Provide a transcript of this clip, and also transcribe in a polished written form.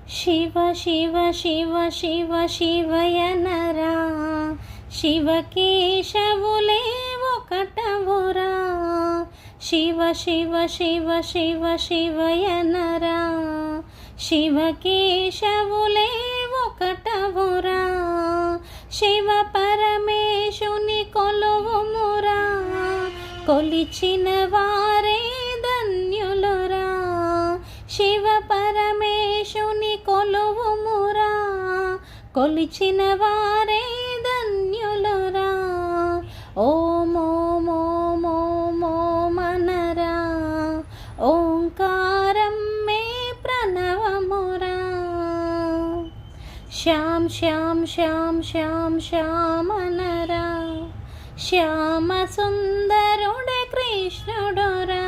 శివ శివ శివ శివ శివయనరా, శివకేశవులే ఒకటవురా. శివ శివ శివ శివ శివయనరా, శివకేశవులే ఒకటవురా. శివ పరమేశుని కొలువుమురా, కొలిచిన వారే ధన్యులురా. శివ పరమేశుని కొలువుమురా, కొలిచిన వారే ధన్యులురా. ఓం ఓం ఓం ఓం ఓం అనరా, ఓంకారం మే ప్రణవమురా. శ్యామ్ శ్యామ్ శ్యామ్ శ్యామ్ శ్యామనరా, శ్యామ సుందరుడే కృష్ణుడురా.